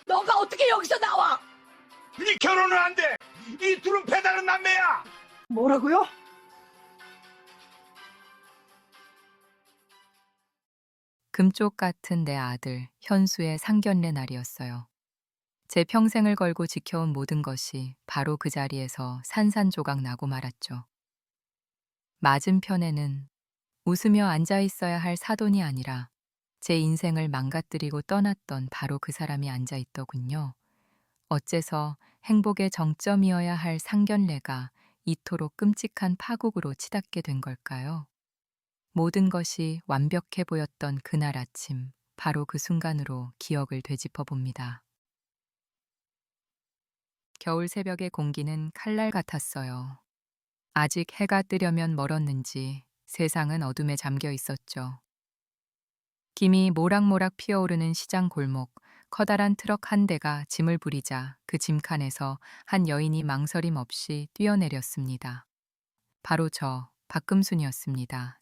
너가 어떻게 여기서 나와? 이 결혼은 안 돼. 이 둘은 배다른 남매야. 뭐라고요? 금쪽 같은 내 아들 현수의 상견례 날이었어요. 제 평생을 걸고 지켜온 모든 것이 바로 그 자리에서 산산조각 나고 말았죠. 맞은편에는 웃으며 앉아 있어야 할 사돈이 아니라 제 인생을 망가뜨리고 떠났던 바로 그 사람이 앉아 있더군요. 어째서 행복의 정점이어야 할 상견례가 이토록 끔찍한 파국으로 치닫게 된 걸까요? 모든 것이 완벽해 보였던 그날 아침, 바로 그 순간으로 기억을 되짚어 봅니다. 겨울 새벽의 공기는 칼날 같았어요. 아직 해가 뜨려면 멀었는지 세상은 어둠에 잠겨 있었죠. 김이 모락모락 피어오르는 시장 골목, 커다란 트럭 한 대가 짐을 부리자 그 짐칸에서 한 여인이 망설임 없이 뛰어내렸습니다. 바로 저, 박금순이었습니다.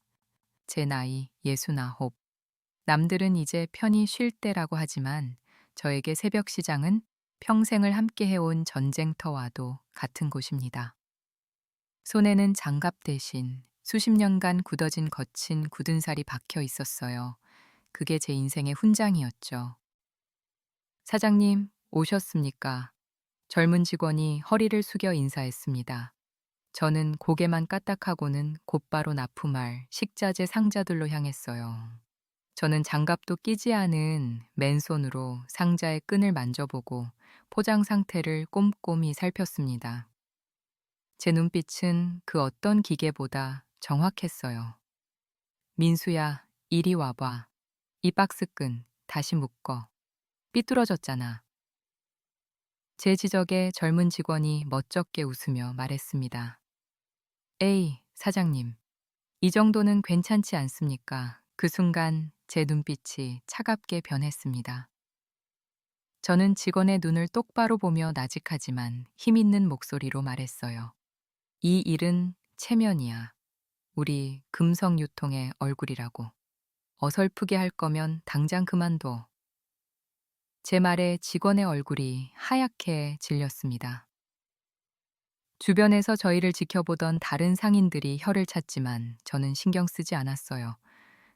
제 나이 69. 남들은 이제 편히 쉴 때라고 하지만 저에게 새벽 시장은 평생을 함께 해온 전쟁터와도 같은 곳입니다. 손에는 장갑 대신 수십 년간 굳어진 거친 굳은 살이 박혀 있었어요. 그게 제 인생의 훈장이었죠. 사장님, 오셨습니까? 젊은 직원이 허리를 숙여 인사했습니다. 저는 고개만 까딱하고는 곧바로 납품할 식자재 상자들로 향했어요. 저는 장갑도 끼지 않은 맨손으로 상자의 끈을 만져보고 포장 상태를 꼼꼼히 살폈습니다. 제 눈빛은 그 어떤 기계보다 정확했어요. 민수야, 이리 와봐. 이 박스끈 다시 묶어. 삐뚤어졌잖아. 제 지적에 젊은 직원이 멋쩍게 웃으며 말했습니다. 에이, 사장님. 이 정도는 괜찮지 않습니까? 그 순간 제 눈빛이 차갑게 변했습니다. 저는 직원의 눈을 똑바로 보며 나직하지만 힘있는 목소리로 말했어요. 이 일은 체면이야. 우리 금성유통의 얼굴이라고. 어설프게 할 거면 당장 그만둬. 제 말에 직원의 얼굴이 하얗게 질렸습니다. 주변에서 저희를 지켜보던 다른 상인들이 혀를 찼지만 저는 신경 쓰지 않았어요.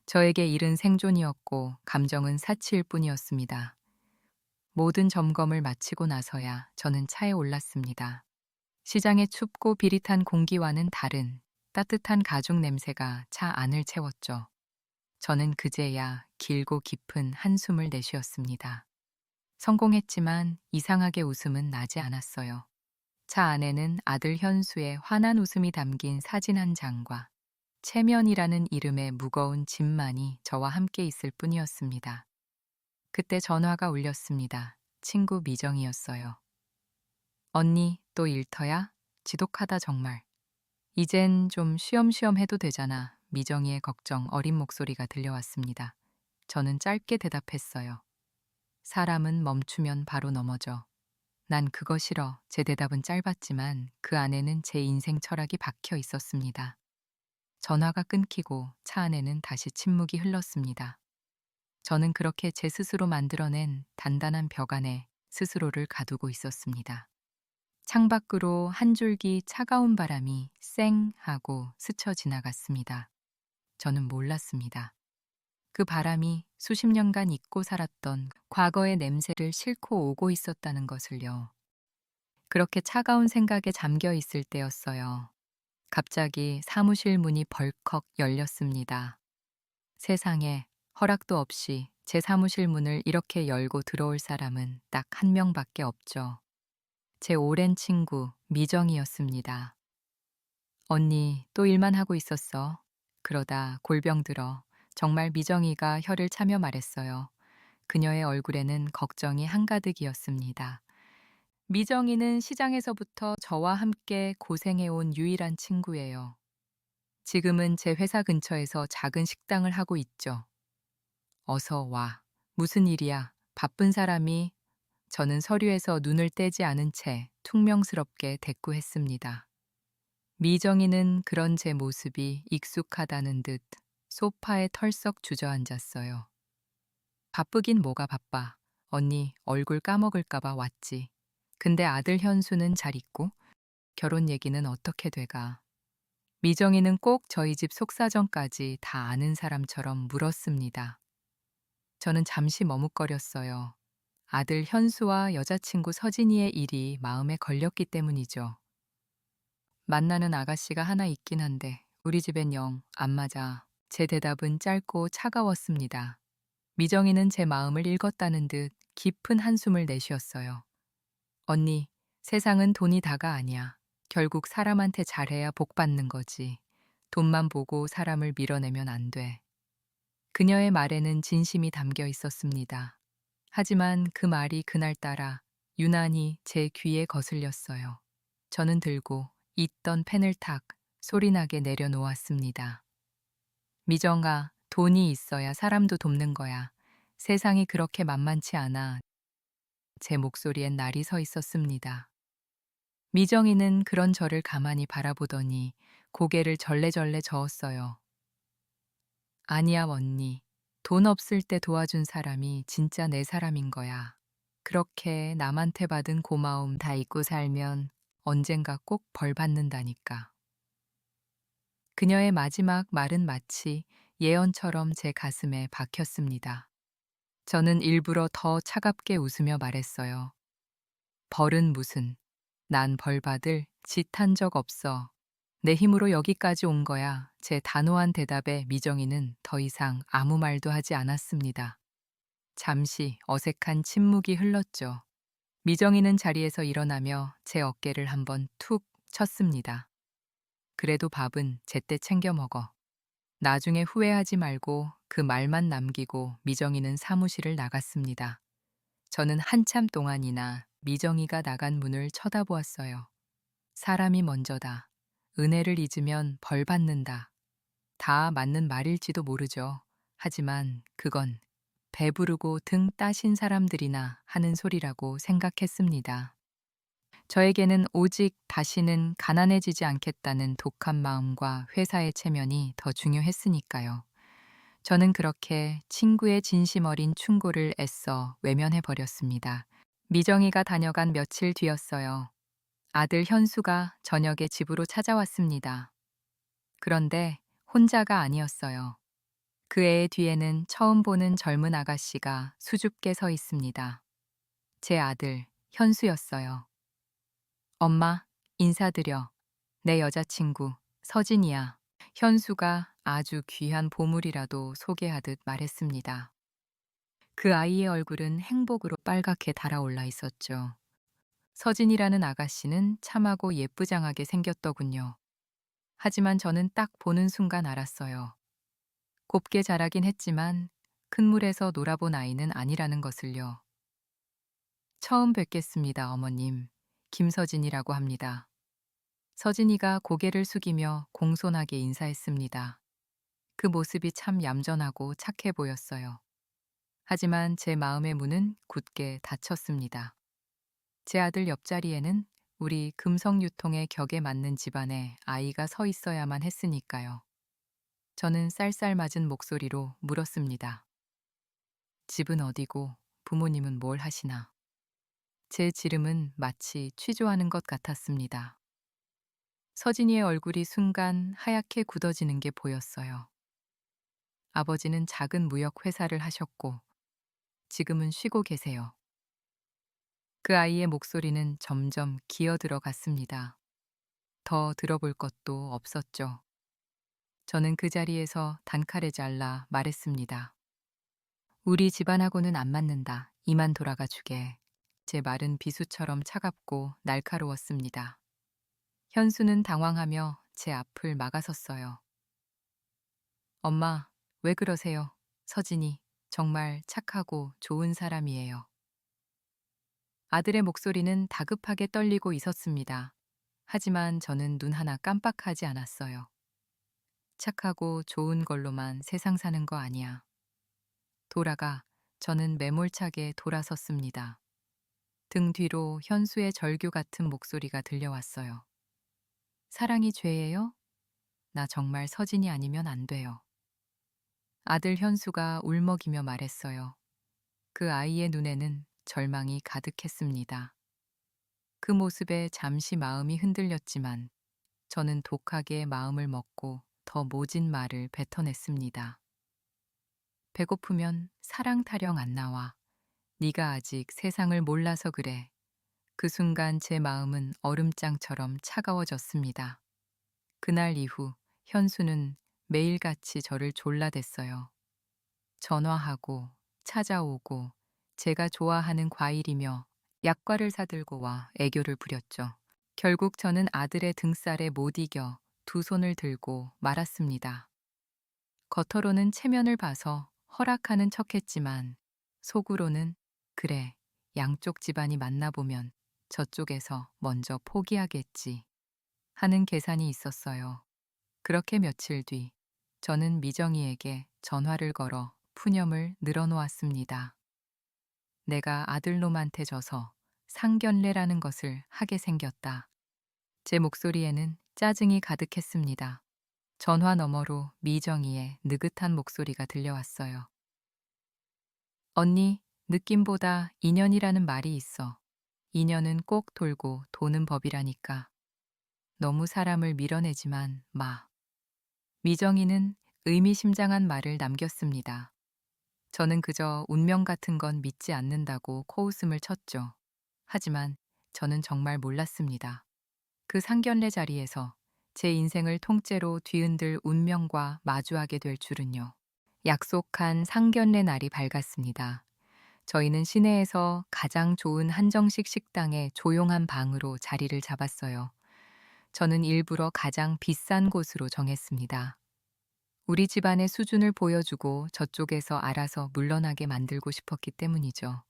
저에게 일은 생존이었고 감정은 사치일 뿐이었습니다. 모든 점검을 마치고 나서야 저는 차에 올랐습니다. 시장의 춥고 비릿한 공기와는 다른 따뜻한 가죽 냄새가 차 안을 채웠죠. 저는 그제야 길고 깊은 한숨을 내쉬었습니다. 성공했지만 이상하게 웃음은 나지 않았어요. 차 안에는 아들 현수의 환한 웃음이 담긴 사진 한 장과 체면이라는 이름의 무거운 짐만이 저와 함께 있을 뿐이었습니다. 그때 전화가 울렸습니다. 친구 미정이었어요. 언니, 또 일터야? 지독하다 정말. 이젠 좀 쉬엄쉬엄 해도 되잖아. 미정이의 걱정 어린 목소리가 들려왔습니다. 저는 짧게 대답했어요. 사람은 멈추면 바로 넘어져. 난 그거 싫어. 제 대답은 짧았지만 그 안에는 제 인생 철학이 박혀 있었습니다. 전화가 끊기고 차 안에는 다시 침묵이 흘렀습니다. 저는 그렇게 제 스스로 만들어낸 단단한 벽 안에 스스로를 가두고 있었습니다. 창밖으로 한 줄기 차가운 바람이 쌩 하고 스쳐 지나갔습니다. 저는 몰랐습니다. 그 바람이 수십 년간 잊고 살았던 과거의 냄새를 싣고 오고 있었다는 것을요. 그렇게 차가운 생각에 잠겨 있을 때였어요. 갑자기 사무실 문이 벌컥 열렸습니다. 세상에 허락도 없이 제 사무실 문을 이렇게 열고 들어올 사람은 딱 한 명밖에 없죠. 제 오랜 친구 미정이었습니다. 언니, 또 일만 하고 있었어. 그러다 골병 들어 정말 미정이가 혀를 차며 말했어요. 그녀의 얼굴에는 걱정이 한가득이었습니다. 미정이는 시장에서부터 저와 함께 고생해온 유일한 친구예요. 지금은 제 회사 근처에서 작은 식당을 하고 있죠. 어서 와. 무슨 일이야? 바쁜 사람이. 저는 서류에서 눈을 떼지 않은 채 퉁명스럽게 대꾸했습니다. 미정이는 그런 제 모습이 익숙하다는 듯 소파에 털썩 주저앉았어요. 바쁘긴 뭐가 바빠. 언니 얼굴 까먹을까봐 왔지. 근데 아들 현수는 잘 있고 결혼 얘기는 어떻게 돼가. 미정이는 꼭 저희 집 속사정까지 다 아는 사람처럼 물었습니다. 저는 잠시 머뭇거렸어요. 아들 현수와 여자친구 서진이의 일이 마음에 걸렸기 때문이죠. 만나는 아가씨가 하나 있긴 한데 우리 집엔 영 안 맞아. 제 대답은 짧고 차가웠습니다. 미정이는 제 마음을 읽었다는 듯 깊은 한숨을 내쉬었어요. 언니, 세상은 돈이 다가 아니야. 결국 사람한테 잘해야 복 받는 거지. 돈만 보고 사람을 밀어내면 안 돼. 그녀의 말에는 진심이 담겨 있었습니다. 하지만 그 말이 그날따라 유난히 제 귀에 거슬렸어요. 저는 들고 있던 펜을 탁 소리나게 내려놓았습니다. 미정아, 돈이 있어야 사람도 돕는 거야. 세상이 그렇게 만만치 않아. 제 목소리엔 날이 서 있었습니다. 미정이는 그런 저를 가만히 바라보더니 고개를 절레절레 저었어요. 아니야, 언니. 돈 없을 때 도와준 사람이 진짜 내 사람인 거야. 그렇게 남한테 받은 고마움 다 잊고 살면 언젠가 꼭 벌 받는다니까. 그녀의 마지막 말은 마치 예언처럼 제 가슴에 박혔습니다. 저는 일부러 더 차갑게 웃으며 말했어요. 벌은 무슨, 난 벌 받을 짓 한 적 없어. 내 힘으로 여기까지 온 거야. 제 단호한 대답에 미정이는 더 이상 아무 말도 하지 않았습니다. 잠시 어색한 침묵이 흘렀죠. 미정이는 자리에서 일어나며 제 어깨를 한번 툭 쳤습니다. 그래도 밥은 제때 챙겨 먹어. 나중에 후회하지 말고 그 말만 남기고 미정이는 사무실을 나갔습니다. 저는 한참 동안이나 미정이가 나간 문을 쳐다보았어요. 사람이 먼저다. 은혜를 잊으면 벌 받는다. 다 맞는 말일지도 모르죠. 하지만 그건 배부르고 등 따신 사람들이나 하는 소리라고 생각했습니다. 저에게는 오직 다시는 가난해지지 않겠다는 독한 마음과 회사의 체면이 더 중요했으니까요. 저는 그렇게 친구의 진심 어린 충고를 애써 외면해 버렸습니다. 미정이가 다녀간 며칠 뒤였어요. 아들 현수가 저녁에 집으로 찾아왔습니다. 그런데 혼자가 아니었어요. 그 애의 뒤에는 처음 보는 젊은 아가씨가 수줍게 서 있습니다. 제 아들 현수였어요. 엄마, 인사드려. 내 여자친구 서진이야. 현수가 아주 귀한 보물이라도 소개하듯 말했습니다. 그 아이의 얼굴은 행복으로 빨갛게 달아올라 있었죠. 서진이라는 아가씨는 참하고 예쁘장하게 생겼더군요. 하지만 저는 딱 보는 순간 알았어요. 곱게 자라긴 했지만 큰 물에서 놀아본 아이는 아니라는 것을요. 처음 뵙겠습니다, 어머님. 김서진이라고 합니다. 서진이가 고개를 숙이며 공손하게 인사했습니다. 그 모습이 참 얌전하고 착해 보였어요. 하지만 제 마음의 문은 굳게 닫혔습니다. 제 아들 옆자리에는 우리 금성유통의 격에 맞는 집안에 아이가 서 있어야만 했으니까요. 저는 쌀쌀맞은 목소리로 물었습니다. 집은 어디고 부모님은 뭘 하시나? 제 지름은 마치 취조하는 것 같았습니다. 서진이의 얼굴이 순간 하얗게 굳어지는 게 보였어요. 아버지는 작은 무역 회사를 하셨고 지금은 쉬고 계세요. 그 아이의 목소리는 점점 기어들어 갔습니다. 더 들어볼 것도 없었죠. 저는 그 자리에서 단칼에 잘라 말했습니다. 우리 집안하고는 안 맞는다. 이만 돌아가 주게. 제 말은 비수처럼 차갑고 날카로웠습니다. 현수는 당황하며 제 앞을 막아섰어요. 엄마, 왜 그러세요? 서진이 정말 착하고 좋은 사람이에요. 아들의 목소리는 다급하게 떨리고 있었습니다. 하지만 저는 눈 하나 깜빡하지 않았어요. 착하고 좋은 걸로만 세상 사는 거 아니야. 돌아가, 저는 매몰차게 돌아섰습니다. 등 뒤로 현수의 절규 같은 목소리가 들려왔어요. 사랑이 죄예요? 나 정말 서진이 아니면 안 돼요. 아들 현수가 울먹이며 말했어요. 그 아이의 눈에는 절망이 가득했습니다. 그 모습에 잠시 마음이 흔들렸지만 저는 독하게 마음을 먹고 더 모진 말을 뱉어냈습니다. 배고프면 사랑 타령 안 나와. 네가 아직 세상을 몰라서 그래. 그 순간 제 마음은 얼음장처럼 차가워졌습니다. 그날 이후 현수는 매일같이 저를 졸라댔어요. 전화하고 찾아오고 제가 좋아하는 과일이며 약과를 사들고 와 애교를 부렸죠. 결국 저는 아들의 등살에 못 이겨 두 손을 들고 말았습니다. 겉으로는 체면을 봐서 허락하는 척했지만 속으로는 그래, 양쪽 집안이 만나보면 저쪽에서 먼저 포기하겠지 하는 계산이 있었어요. 그렇게 며칠 뒤 저는 미정이에게 전화를 걸어 푸념을 늘어놓았습니다. 내가 아들놈한테 져서 상견례라는 것을 하게 생겼다. 제 목소리에는 짜증이 가득했습니다. 전화 너머로 미정이의 느긋한 목소리가 들려왔어요. 언니, 느낌보다 인연이라는 말이 있어. 인연은 꼭 돌고 도는 법이라니까. 너무 사람을 밀어내지만 마. 미정이는 의미심장한 말을 남겼습니다. 저는 그저 운명 같은 건 믿지 않는다고 코웃음을 쳤죠. 하지만 저는 정말 몰랐습니다. 그 상견례 자리에서 제 인생을 통째로 뒤흔들 운명과 마주하게 될 줄은요. 약속한 상견례 날이 밝았습니다. 저희는 시내에서 가장 좋은 한정식 식당의 조용한 방으로 자리를 잡았어요. 저는 일부러 가장 비싼 곳으로 정했습니다. 우리 집안의 수준을 보여주고 저쪽에서 알아서 물러나게 만들고 싶었기 때문이죠.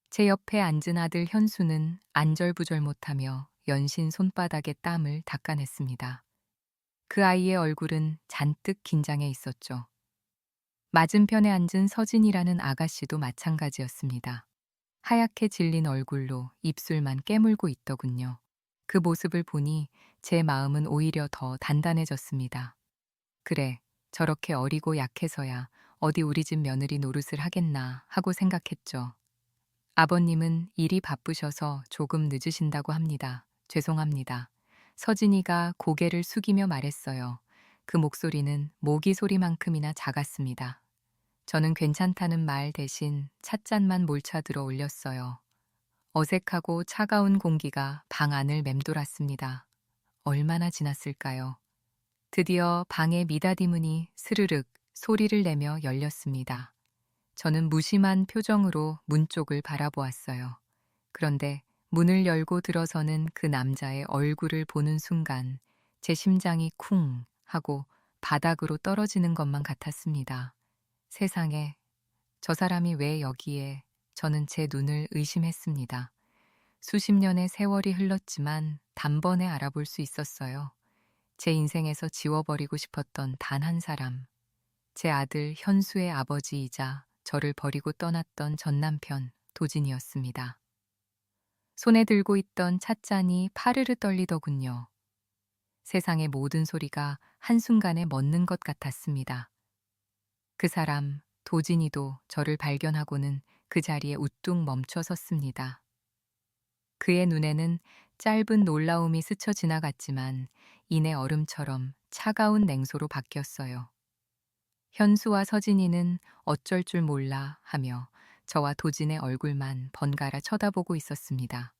제 옆에 앉은 아들 현수는 안절부절 못하며 연신 손바닥에 땀을 닦아냈습니다. 그 아이의 얼굴은 잔뜩 긴장해 있었죠. 맞은편에 앉은 서진이라는 아가씨도 마찬가지였습니다. 하얗게 질린 얼굴로 입술만 깨물고 있더군요. 그 모습을 보니 제 마음은 오히려 더 단단해졌습니다. 그래, 저렇게 어리고 약해서야 어디 우리 집 며느리 노릇을 하겠나 하고 생각했죠. 아버님은 일이 바쁘셔서 조금 늦으신다고 합니다. 죄송합니다. 서진이가 고개를 숙이며 말했어요. 그 목소리는 모기 소리만큼이나 작았습니다. 저는 괜찮다는 말 대신 찻잔만 몰차들어 올렸어요. 어색하고 차가운 공기가 방 안을 맴돌았습니다. 얼마나 지났을까요? 드디어 방의 미닫이 문이 스르륵 소리를 내며 열렸습니다. 저는 무심한 표정으로 문 쪽을 바라보았어요. 그런데 문을 열고 들어서는 그 남자의 얼굴을 보는 순간 제 심장이 쿵 하고 바닥으로 떨어지는 것만 같았습니다. 세상에, 저 사람이 왜 여기에? 저는 제 눈을 의심했습니다. 수십 년의 세월이 흘렀지만 단번에 알아볼 수 있었어요. 제 인생에서 지워버리고 싶었던 단 한 사람. 제 아들 현수의 아버지이자 저를 버리고 떠났던 전남편 도진이었습니다. 손에 들고 있던 찻잔이 파르르 떨리더군요. 세상의 모든 소리가 한순간에 멎는 것 같았습니다. 그 사람, 도진이도 저를 발견하고는 그 자리에 우뚝 멈춰 섰습니다. 그의 눈에는 짧은 놀라움이 스쳐 지나갔지만 이내 얼음처럼 차가운 냉소로 바뀌었어요. 현수와 서진이는 어쩔 줄 몰라 하며 저와 도진의 얼굴만 번갈아 쳐다보고 있었습니다.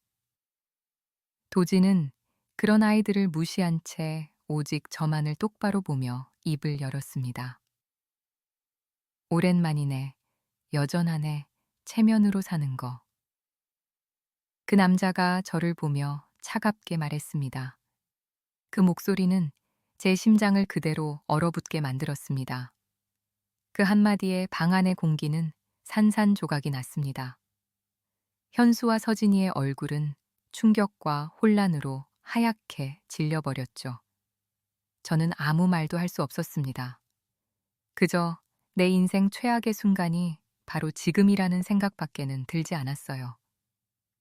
도진은 그런 아이들을 무시한 채 오직 저만을 똑바로 보며 입을 열었습니다. 오랜만이네, 여전하네, 체면으로 사는 거. 그 남자가 저를 보며 차갑게 말했습니다. 그 목소리는 제 심장을 그대로 얼어붙게 만들었습니다. 그 한마디에 방 안의 공기는 산산조각이 났습니다. 현수와 서진이의 얼굴은 충격과 혼란으로 하얗게 질려버렸죠. 저는 아무 말도 할 수 없었습니다. 그저 내 인생 최악의 순간이 바로 지금이라는 생각밖에는 들지 않았어요.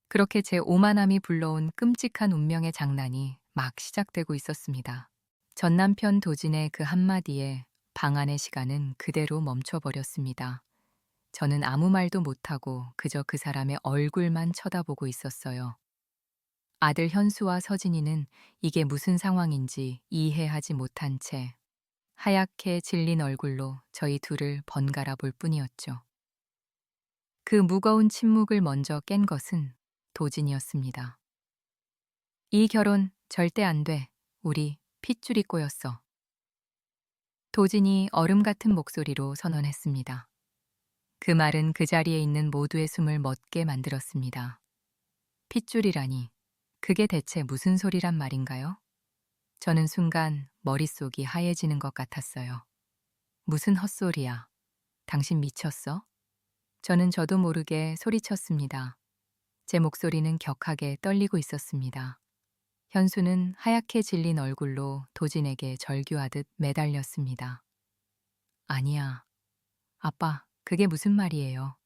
그렇게 제 오만함이 불러온 끔찍한 운명의 장난이 막 시작되고 있었습니다. 전 남편 도진의 그 한마디에 방 안의 시간은 그대로 멈춰버렸습니다. 저는 아무 말도 못하고 그저 그 사람의 얼굴만 쳐다보고 있었어요. 아들 현수와 서진이는 이게 무슨 상황인지 이해하지 못한 채 하얗게 질린 얼굴로 저희 둘을 번갈아 볼 뿐이었죠. 그 무거운 침묵을 먼저 깬 것은 도진이었습니다. 이 결혼 절대 안 돼. 우리 핏줄이 꼬였어. 도진이 얼음 같은 목소리로 선언했습니다. 그 말은 그 자리에 있는 모두의 숨을 멎게 만들었습니다. 핏줄이라니, 그게 대체 무슨 소리란 말인가요? 저는 순간 머릿속이 하얘지는 것 같았어요. 무슨 헛소리야. 당신 미쳤어? 저는 저도 모르게 소리쳤습니다. 제 목소리는 격하게 떨리고 있었습니다. 현수는 하얗게 질린 얼굴로 도진에게 절규하듯 매달렸습니다. 아니야. 아빠, 그게 무슨 말이에요?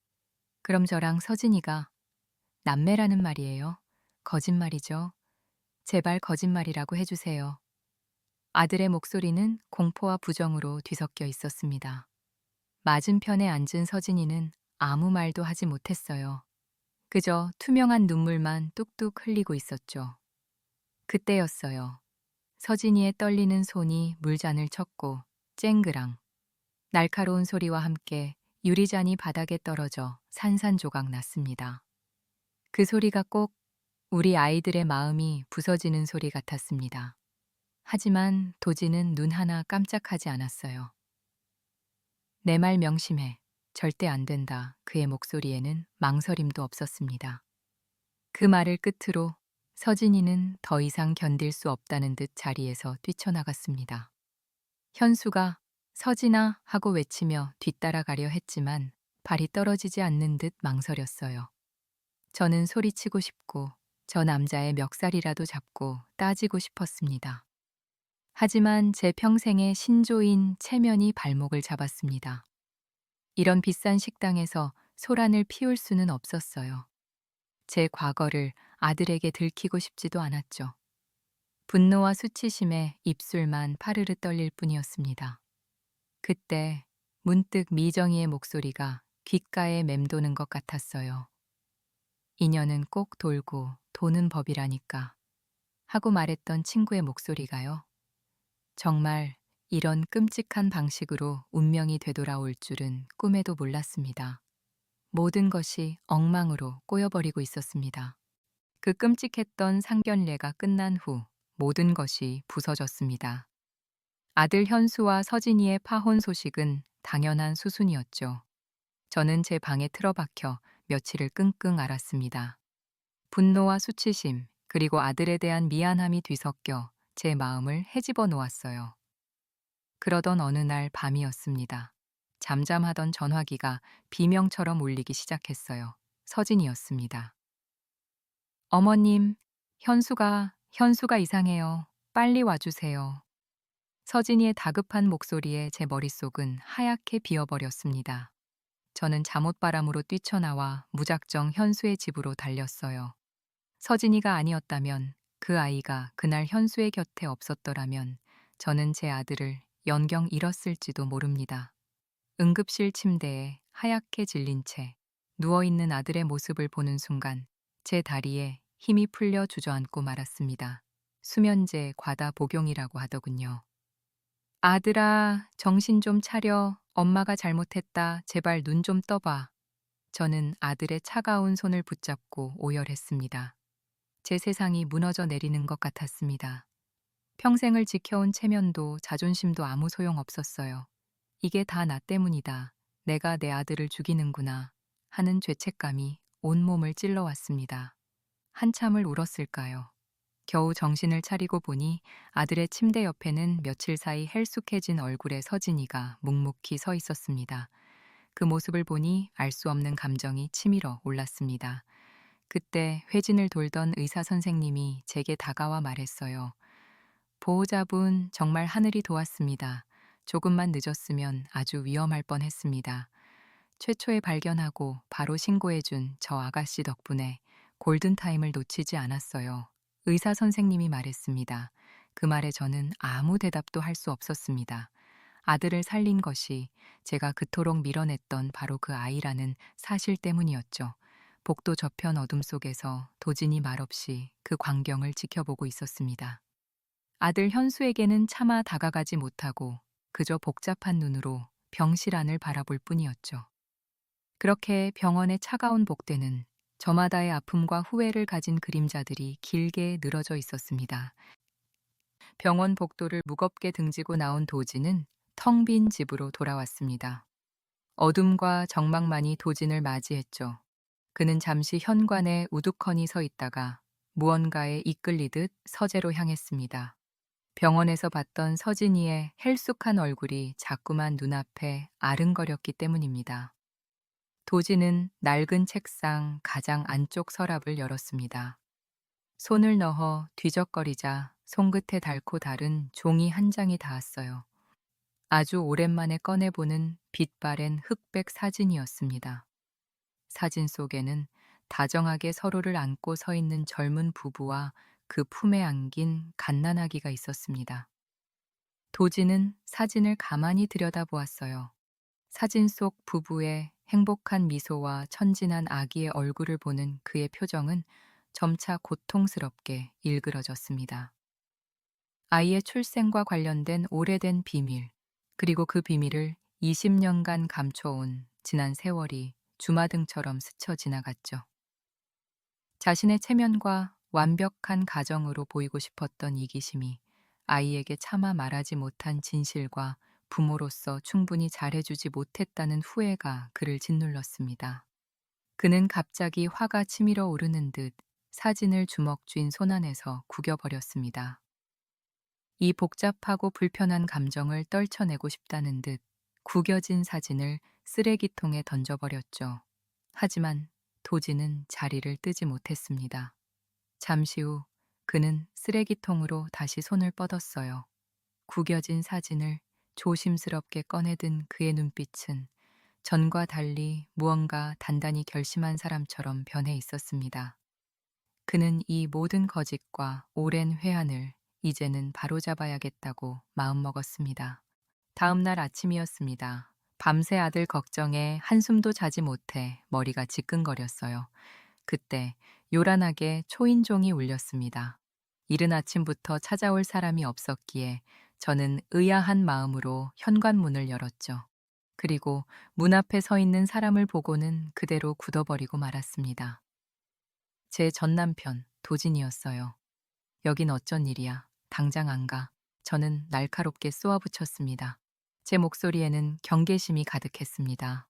그럼 저랑 서진이가 남매라는 말이에요? 거짓말이죠. 제발 거짓말이라고 해주세요. 아들의 목소리는 공포와 부정으로 뒤섞여 있었습니다. 맞은편에 앉은 서진이는 아무 말도 하지 못했어요. 그저 투명한 눈물만 뚝뚝 흘리고 있었죠. 그때였어요. 서진이의 떨리는 손이 물잔을 쳤고 쨍그랑 날카로운 소리와 함께 유리잔이 바닥에 떨어져 산산조각 났습니다. 그 소리가 꼭 우리 아이들의 마음이 부서지는 소리 같았습니다. 하지만 도진은 눈 하나 깜짝하지 않았어요. 내 말 명심해. 절대 안 된다. 그의 목소리에는 망설임도 없었습니다. 그 말을 끝으로 서진이는 더 이상 견딜 수 없다는 듯 자리에서 뛰쳐나갔습니다. 현수가 서진아 하고 외치며 뒤따라가려 했지만 발이 떨어지지 않는 듯 망설였어요. 저는 소리치고 싶고 저 남자의 멱살이라도 잡고 따지고 싶었습니다. 하지만 제 평생의 신조인 체면이 발목을 잡았습니다. 이런 비싼 식당에서 소란을 피울 수는 없었어요. 제 과거를 아들에게 들키고 싶지도 않았죠. 분노와 수치심에 입술만 파르르 떨릴 뿐이었습니다. 그때 문득 미정이의 목소리가 귓가에 맴도는 것 같았어요. 인연은 꼭 돌고 도는 법이라니까 하고 말했던 친구의 목소리가요. 정말 이런 끔찍한 방식으로 운명이 되돌아올 줄은 꿈에도 몰랐습니다. 모든 것이 엉망으로 꼬여버리고 있었습니다. 그 끔찍했던 상견례가 끝난 후 모든 것이 부서졌습니다. 아들 현수와 서진이의 파혼 소식은 당연한 수순이었죠. 저는 제 방에 틀어박혀 며칠을 끙끙 앓았습니다. 분노와 수치심, 그리고 아들에 대한 미안함이 뒤섞여 제 마음을 헤집어 놓았어요. 그러던 어느 날 밤이었습니다. 잠잠하던 전화기가 비명처럼 울리기 시작했어요. 서진이었습니다. 어머님, 현수가 이상해요. 빨리 와주세요. 서진이의 다급한 목소리에 제 머릿속은 하얗게 비어버렸습니다. 저는 잠옷바람으로 뛰쳐나와 무작정 현수의 집으로 달렸어요. 서진이가 아니었다면, 그 아이가 그날 현수의 곁에 없었더라면 저는 제 아들을 연경 잃었을지도 모릅니다. 응급실 침대에 하얗게 질린 채 누워있는 아들의 모습을 보는 순간 제 다리에 힘이 풀려 주저앉고 말았습니다. 수면제 과다 복용이라고 하더군요. 아들아, 정신 좀 차려. 엄마가 잘못했다. 제발 눈 좀 떠봐. 저는 아들의 차가운 손을 붙잡고 오열했습니다. 제 세상이 무너져 내리는 것 같았습니다. 평생을 지켜온 체면도 자존심도 아무 소용 없었어요. 이게 다 나 때문이다. 내가 내 아들을 죽이는구나 하는 죄책감이 온몸을 찔러왔습니다. 한참을 울었을까요? 겨우 정신을 차리고 보니 아들의 침대 옆에는 며칠 사이 헬쑥해진 얼굴의 서진이가 묵묵히 서 있었습니다. 그 모습을 보니 알 수 없는 감정이 치밀어 올랐습니다. 그때 회진을 돌던 의사 선생님이 제게 다가와 말했어요. 보호자분, 정말 하늘이 도왔습니다. 조금만 늦었으면 아주 위험할 뻔했습니다. 최초에 발견하고 바로 신고해준 저 아가씨 덕분에 골든타임을 놓치지 않았어요. 의사 선생님이 말했습니다. 그 말에 저는 아무 대답도 할 수 없었습니다. 아들을 살린 것이 제가 그토록 밀어냈던 바로 그 아이라는 사실 때문이었죠. 복도 저편 어둠 속에서 도진이 말없이 그 광경을 지켜보고 있었습니다. 아들 현수에게는 차마 다가가지 못하고 그저 복잡한 눈으로 병실 안을 바라볼 뿐이었죠. 그렇게 병원의 차가운 복대는 저마다의 아픔과 후회를 가진 그림자들이 길게 늘어져 있었습니다. 병원 복도를 무겁게 등지고 나온 도진은 텅 빈 집으로 돌아왔습니다. 어둠과 적막만이 도진을 맞이했죠. 그는 잠시 현관에 우두커니 서 있다가 무언가에 이끌리듯 서재로 향했습니다. 병원에서 봤던 서진이의 헬쑥한 얼굴이 자꾸만 눈앞에 아른거렸기 때문입니다. 도진은 낡은 책상 가장 안쪽 서랍을 열었습니다. 손을 넣어 뒤적거리자 손끝에 닳고 닳은 종이 한 장이 닿았어요. 아주 오랜만에 꺼내보는 빛바랜 흑백 사진이었습니다. 사진 속에는 다정하게 서로를 안고 서 있는 젊은 부부와 그 품에 안긴 갓난아기가 있었습니다. 도진은 사진을 가만히 들여다보았어요. 사진 속 부부의 행복한 미소와 천진한 아기의 얼굴을 보는 그의 표정은 점차 고통스럽게 일그러졌습니다. 아이의 출생과 관련된 오래된 비밀, 그리고 그 비밀을 20년간 감춰온 지난 세월이 주마등처럼 스쳐 지나갔죠. 자신의 체면과 완벽한 가정으로 보이고 싶었던 이기심이 아이에게 차마 말하지 못한 진실과 부모로서 충분히 잘해주지 못했다는 후회가 그를 짓눌렀습니다. 그는 갑자기 화가 치밀어 오르는 듯 사진을 주먹 쥔 손 안에서 구겨버렸습니다. 이 복잡하고 불편한 감정을 떨쳐내고 싶다는 듯 구겨진 사진을 쓰레기통에 던져버렸죠. 하지만 도진은 자리를 뜨지 못했습니다. 잠시 후 그는 쓰레기통으로 다시 손을 뻗었어요. 구겨진 사진을 조심스럽게 꺼내든 그의 눈빛은 전과 달리 무언가 단단히 결심한 사람처럼 변해 있었습니다. 그는 이 모든 거짓과 오랜 회한을 이제는 바로잡아야겠다고 마음먹었습니다. 다음 날 아침이었습니다. 밤새 아들 걱정에 한숨도 자지 못해 머리가 지끈거렸어요. 그때 요란하게 초인종이 울렸습니다. 이른 아침부터 찾아올 사람이 없었기에 저는 의아한 마음으로 현관문을 열었죠. 그리고 문 앞에 서 있는 사람을 보고는 그대로 굳어버리고 말았습니다. 제 전남편 도진이었어요. 여긴 어쩐 일이야. 당장 안 가. 저는 날카롭게 쏘아붙였습니다. 제 목소리에는 경계심이 가득했습니다.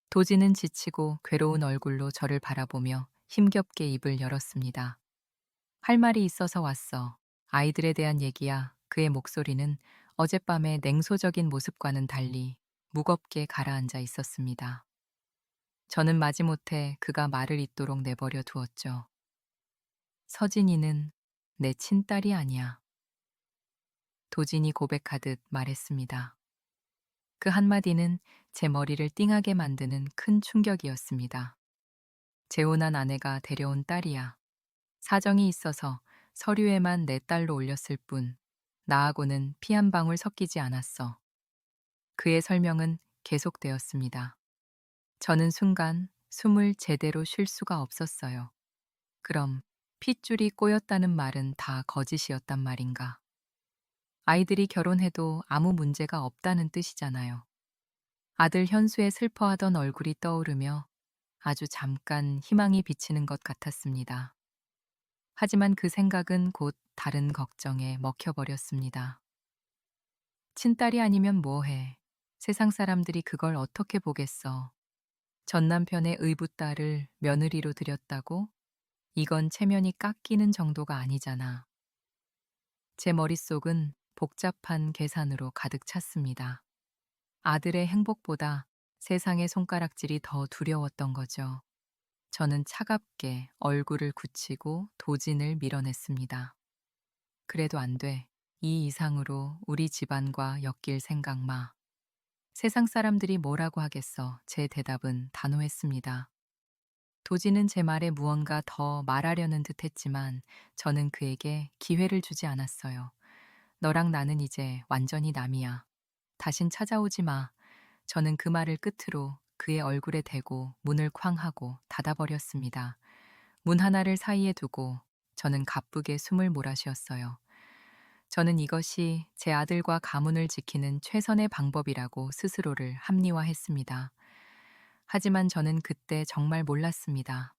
도진은 지치고 괴로운 얼굴로 저를 바라보며 힘겹게 입을 열었습니다. 할 말이 있어서 왔어. 아이들에 대한 얘기야. 그의 목소리는 어젯밤의 냉소적인 모습과는 달리 무겁게 가라앉아 있었습니다. 저는 마지못해 그가 말을 잇도록 내버려 두었죠. 서진이는 내 친딸이 아니야. 도진이 고백하듯 말했습니다. 그 한마디는 제 머리를 띵하게 만드는 큰 충격이었습니다. 재혼한 아내가 데려온 딸이야. 사정이 있어서 서류에만 내 딸로 올렸을 뿐 나하고는 피 한 방울 섞이지 않았어. 그의 설명은 계속되었습니다. 저는 순간 숨을 제대로 쉴 수가 없었어요. 그럼 핏줄이 꼬였다는 말은 다 거짓이었단 말인가? 아이들이 결혼해도 아무 문제가 없다는 뜻이잖아요. 아들 현수의 슬퍼하던 얼굴이 떠오르며 아주 잠깐 희망이 비치는 것 같았습니다. 하지만 그 생각은 곧 다른 걱정에 먹혀버렸습니다. 친딸이 아니면 뭐해. 세상 사람들이 그걸 어떻게 보겠어. 전 남편의 의붓딸을 며느리로 들였다고? 이건 체면이 깎이는 정도가 아니잖아. 제 머릿속은 복잡한 계산으로 가득 찼습니다. 아들의 행복보다 세상의 손가락질이 더 두려웠던 거죠. 저는 차갑게 얼굴을 굳히고 도진을 밀어냈습니다. 그래도 안 돼. 이 이상으로 우리 집안과 엮일 생각 마. 세상 사람들이 뭐라고 하겠어. 제 대답은 단호했습니다. 도진은 제 말에 무언가 더 말하려는 듯 했지만 저는 그에게 기회를 주지 않았어요. 너랑 나는 이제 완전히 남이야. 다신 찾아오지 마. 저는 그 말을 끝으로 그의 얼굴에 대고 문을 쾅 하고 닫아버렸습니다. 문 하나를 사이에 두고 저는 가쁘게 숨을 몰아쉬었어요. 저는 이것이 제 아들과 가문을 지키는 최선의 방법이라고 스스로를 합리화했습니다. 하지만 저는 그때 정말 몰랐습니다.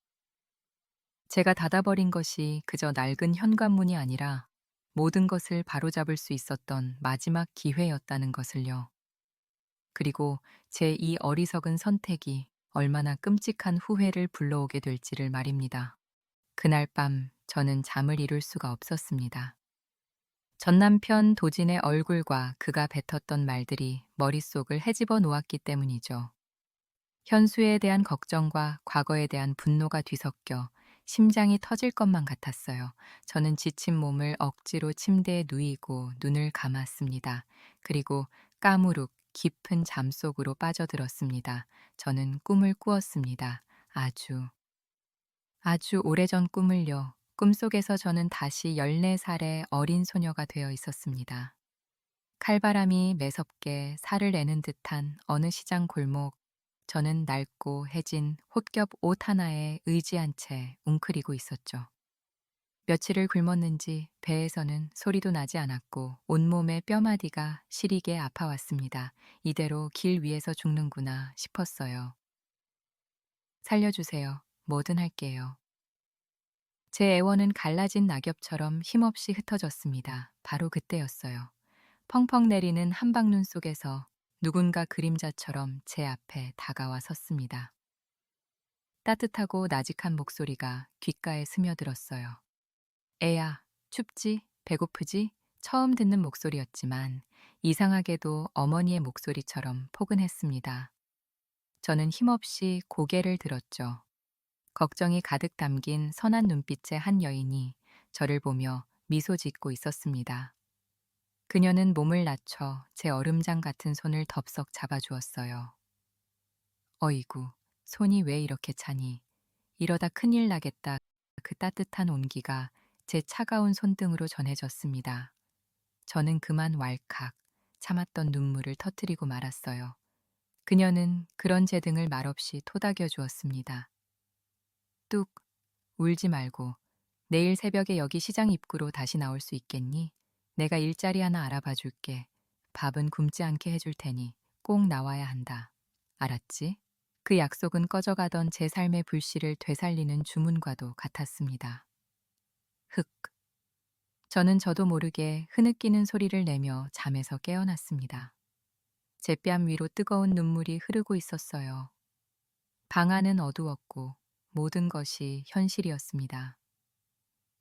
제가 닫아버린 것이 그저 낡은 현관문이 아니라 모든 것을 바로잡을 수 있었던 마지막 기회였다는 것을요. 그리고 제 이 어리석은 선택이 얼마나 끔찍한 후회를 불러오게 될지를 말입니다. 그날 밤 저는 잠을 이룰 수가 없었습니다. 전 남편 도진의 얼굴과 그가 뱉었던 말들이 머릿속을 헤집어 놓았기 때문이죠. 현수에 대한 걱정과 과거에 대한 분노가 뒤섞여 심장이 터질 것만 같았어요. 저는 지친 몸을 억지로 침대에 누이고 눈을 감았습니다. 그리고 까무룩 깊은 잠 속으로 빠져들었습니다. 저는 꿈을 꾸었습니다. 아주 오래전 꿈을요. 꿈속에서 저는 다시 14살의 어린 소녀가 되어 있었습니다. 칼바람이 매섭게 살을 내는 듯한 어느 시장 골목, 저는 낡고 해진 홑겹 옷 하나에 의지한 채 웅크리고 있었죠. 며칠을 굶었는지 배에서는 소리도 나지 않았고 온몸의 뼈마디가 시리게 아파왔습니다. 이대로 길 위에서 죽는구나 싶었어요. 살려주세요. 뭐든 할게요. 제 애원은 갈라진 낙엽처럼 힘없이 흩어졌습니다. 바로 그때였어요. 펑펑 내리는 한방눈 속에서 누군가 그림자처럼 제 앞에 다가와 섰습니다. 따뜻하고 나직한 목소리가 귓가에 스며들었어요. 애야, 춥지? 배고프지? 처음 듣는 목소리였지만 이상하게도 어머니의 목소리처럼 포근했습니다. 저는 힘없이 고개를 들었죠. 걱정이 가득 담긴 선한 눈빛의 한 여인이 저를 보며 미소 짓고 있었습니다. 그녀는 몸을 낮춰 제 얼음장 같은 손을 덥석 잡아주었어요. 어이구, 손이 왜 이렇게 차니? 이러다 큰일 나겠다. 그 따뜻한 온기가 제 차가운 손등으로 전해졌습니다. 저는 그만 왈칵 참았던 눈물을 터뜨리고 말았어요. 그녀는 그런 제 등을 말없이 토닥여 주었습니다. 뚝, 울지 말고 내일 새벽에 여기 시장 입구로 다시 나올 수 있겠니? 내가 일자리 하나 알아봐 줄게. 밥은 굶지 않게 해줄 테니 꼭 나와야 한다. 알았지? 그 약속은 꺼져가던 제 삶의 불씨를 되살리는 주문과도 같았습니다. 흑. 저는 저도 모르게 흐느끼는 소리를 내며 잠에서 깨어났습니다. 제 뺨 위로 뜨거운 눈물이 흐르고 있었어요. 방 안은 어두웠고 모든 것이 현실이었습니다.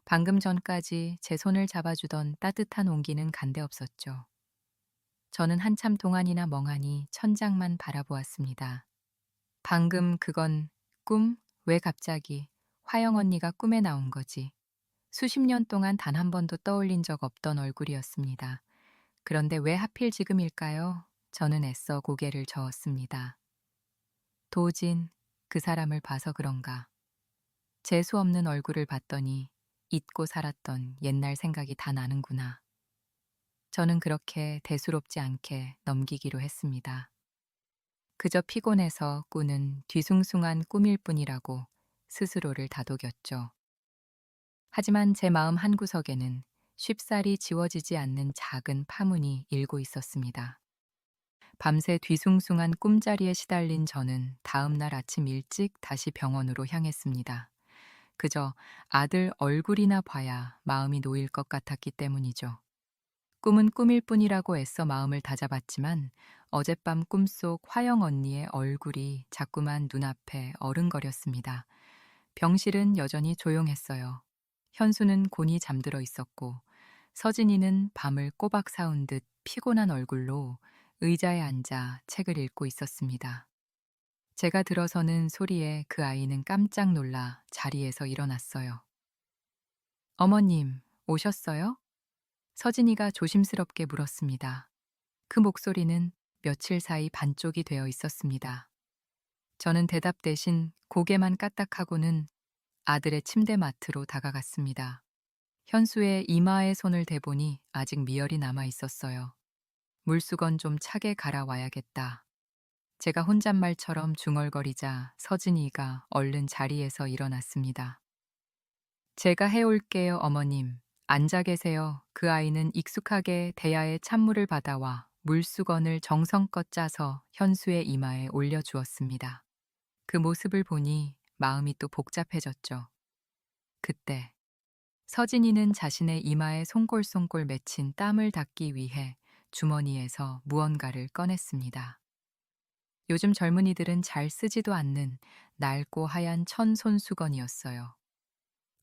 방금 전까지 제 손을 잡아주던 따뜻한 온기는 간데없었죠. 저는 한참 동안이나 멍하니 천장만 바라보았습니다. 방금 그건 꿈? 왜 갑자기 화영 언니가 꿈에 나온 거지? 수십 년 동안 단 한 번도 떠올린 적 없던 얼굴이었습니다. 그런데 왜 하필 지금일까요? 저는 애써 고개를 저었습니다. 도진, 그 사람을 봐서 그런가. 재수 없는 얼굴을 봤더니 잊고 살았던 옛날 생각이 다 나는구나. 저는 그렇게 대수롭지 않게 넘기기로 했습니다. 그저 피곤해서 꾸는 뒤숭숭한 꿈일 뿐이라고 스스로를 다독였죠. 하지만 제 마음 한구석에는 쉽사리 지워지지 않는 작은 파문이 일고 있었습니다. 밤새 뒤숭숭한 꿈자리에 시달린 저는 다음 날 아침 일찍 다시 병원으로 향했습니다. 그저 아들 얼굴이나 봐야 마음이 놓일 것 같았기 때문이죠. 꿈은 꿈일 뿐이라고 애써 마음을 다잡았지만 어젯밤 꿈속 화영 언니의 얼굴이 자꾸만 눈앞에 어른거렸습니다. 병실은 여전히 조용했어요. 현수는 곤히 잠들어 있었고 서진이는 밤을 꼬박 사운 듯 피곤한 얼굴로 의자에 앉아 책을 읽고 있었습니다. 제가 들어서는 소리에 그 아이는 깜짝 놀라 자리에서 일어났어요. 어머님, 오셨어요? 서진이가 조심스럽게 물었습니다. 그 목소리는 며칠 사이 반쪽이 되어 있었습니다. 저는 대답 대신 고개만 까딱하고는 아들의 침대 맡으로 다가갔습니다. 현수의 이마에 손을 대보니 아직 미열이 남아 있었어요. 물수건 좀 차게 갈아와야겠다. 제가 혼잣말처럼 중얼거리자 서진이가 얼른 자리에서 일어났습니다. 제가 해올게요, 어머님. 앉아 계세요. 그 아이는 익숙하게 대야에 찬물을 받아와 물수건을 정성껏 짜서 현수의 이마에 올려주었습니다. 그 모습을 보니 마음이 또 복잡해졌죠. 그때 서진이는 자신의 이마에 송골송골 맺힌 땀을 닦기 위해 주머니에서 무언가를 꺼냈습니다. 요즘 젊은이들은 잘 쓰지도 않는 낡고 하얀 천 손수건이었어요.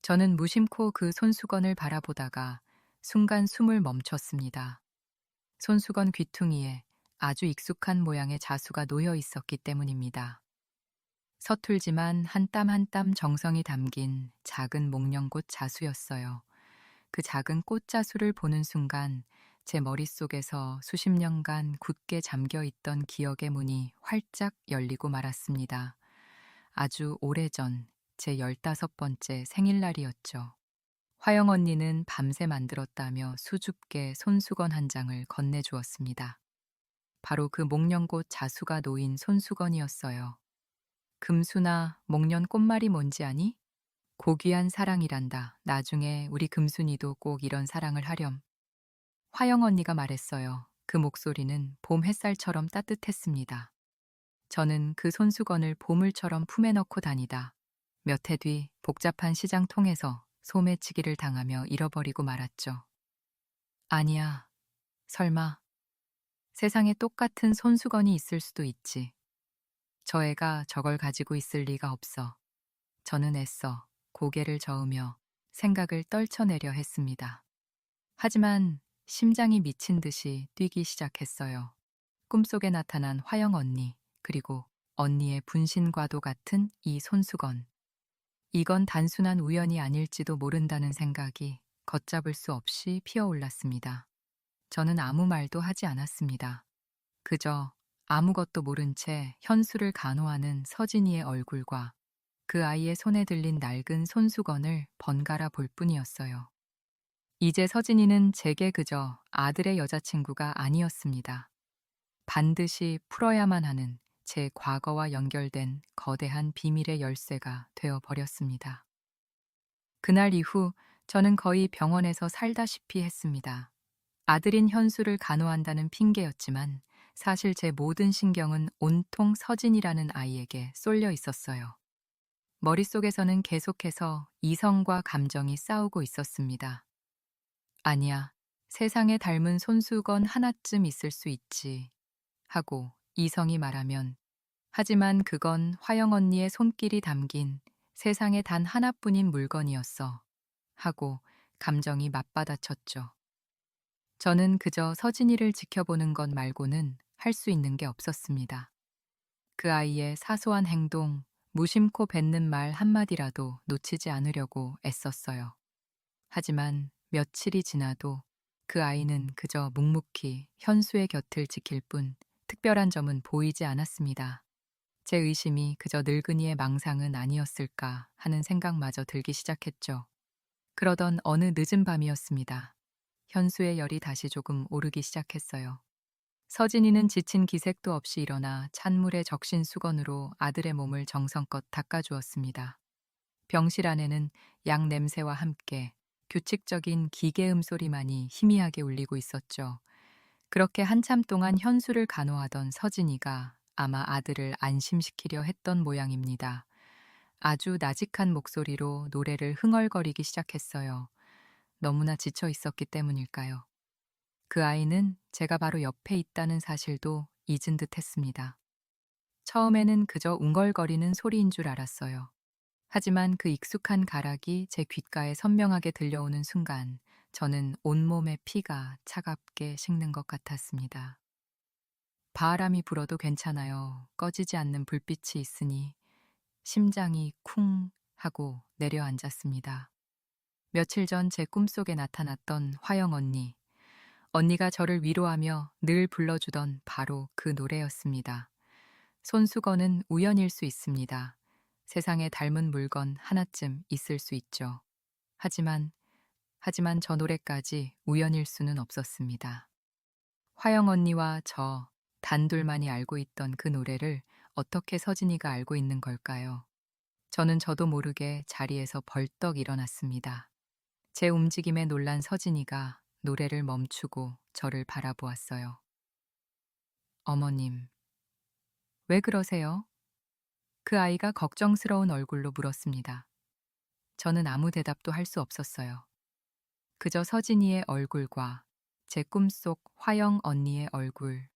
저는 무심코 그 손수건을 바라보다가 순간 숨을 멈췄습니다. 손수건 귀퉁이에 아주 익숙한 모양의 자수가 놓여 있었기 때문입니다. 서툴지만 한 땀 한 땀 정성이 담긴 작은 목련꽃 자수였어요. 그 작은 꽃자수를 보는 순간 제 머릿속에서 수십 년간 굳게 잠겨 있던 기억의 문이 활짝 열리고 말았습니다. 아주 오래전 제 15번째 생일날이었죠. 화영 언니는 밤새 만들었다며 수줍게 손수건 한 장을 건네주었습니다. 바로 그 목련꽃 자수가 놓인 손수건이었어요. 금수나 목련 꽃말이 뭔지 아니? 고귀한 사랑이란다. 나중에 우리 금순이도 꼭 이런 사랑을 하렴. 화영 언니가 말했어요. 그 목소리는 봄 햇살처럼 따뜻했습니다. 저는 그 손수건을 보물처럼 품에 넣고 다니다 몇 해 뒤 복잡한 시장통에서 소매치기를 당하며 잃어버리고 말았죠. 아니야, 설마. 세상에 똑같은 손수건이 있을 수도 있지. 저 애가 저걸 가지고 있을 리가 없어. 저는 애써 고개를 저으며 생각을 떨쳐내려 했습니다. 하지만 심장이 미친 듯이 뛰기 시작했어요. 꿈속에 나타난 화영 언니, 그리고 언니의 분신과도 같은 이 손수건. 이건 단순한 우연이 아닐지도 모른다는 생각이 걷잡을 수 없이 피어올랐습니다. 저는 아무 말도 하지 않았습니다. 그저 아무것도 모른 채 현수를 간호하는 서진이의 얼굴과 그 아이의 손에 들린 낡은 손수건을 번갈아 볼 뿐이었어요. 이제 서진이는 제게 그저 아들의 여자친구가 아니었습니다. 반드시 풀어야만 하는 제 과거와 연결된 거대한 비밀의 열쇠가 되어 버렸습니다. 그날 이후 저는 거의 병원에서 살다시피 했습니다. 아들인 현수를 간호한다는 핑계였지만 사실 제 모든 신경은 온통 서진이라는 아이에게 쏠려 있었어요. 머릿속에서는 계속해서 이성과 감정이 싸우고 있었습니다. 아니야, 세상에 닮은 손수건 하나쯤 있을 수 있지. 하고 이성이 말하면 하지만 그건 화영 언니의 손길이 담긴 세상에 단 하나뿐인 물건이었어. 하고 감정이 맞받아쳤죠. 저는 그저 서진이를 지켜보는 것 말고는 할 수 있는 게 없었습니다. 그 아이의 사소한 행동, 무심코 뱉는 말 한마디라도 놓치지 않으려고 애썼어요. 하지만 며칠이 지나도 그 아이는 그저 묵묵히 현수의 곁을 지킬 뿐 특별한 점은 보이지 않았습니다. 제 의심이 그저 늙은이의 망상은 아니었을까 하는 생각마저 들기 시작했죠. 그러던 어느 늦은 밤이었습니다. 현수의 열이 다시 조금 오르기 시작했어요. 서진이는 지친 기색도 없이 일어나 찬물에 적신 수건으로 아들의 몸을 정성껏 닦아주었습니다. 병실 안에는 약 냄새와 함께 규칙적인 기계음 소리만이 희미하게 울리고 있었죠. 그렇게 한참 동안 현수를 간호하던 서진이가 아마 아들을 안심시키려 했던 모양입니다. 아주 나직한 목소리로 노래를 흥얼거리기 시작했어요. 너무나 지쳐 있었기 때문일까요? 그 아이는 제가 바로 옆에 있다는 사실도 잊은 듯 했습니다. 처음에는 그저 웅얼거리는 소리인 줄 알았어요. 하지만 그 익숙한 가락이 제 귓가에 선명하게 들려오는 순간 저는 온몸의 피가 차갑게 식는 것 같았습니다. 바람이 불어도 괜찮아요. 꺼지지 않는 불빛이 있으니 심장이 쿵 하고 내려앉았습니다. 며칠 전 제 꿈속에 나타났던 화영 언니. 언니가 저를 위로하며 늘 불러주던 바로 그 노래였습니다. 손수건은 우연일 수 있습니다. 세상에 닮은 물건 하나쯤 있을 수 있죠. 하지만 저 노래까지 우연일 수는 없었습니다. 화영 언니와 저 단둘만이 알고 있던 그 노래를 어떻게 서진이가 알고 있는 걸까요? 저도 모르게 자리에서 벌떡 일어났습니다. 제 움직임에 놀란 서진이가 노래를 멈추고 저를 바라보았어요. 어머님, 왜 그러세요? 그 아이가 걱정스러운 얼굴로 물었습니다. 저는 아무 대답도 할 수 없었어요. 그저 서진이의 얼굴과 제 꿈속 화영 언니의 얼굴,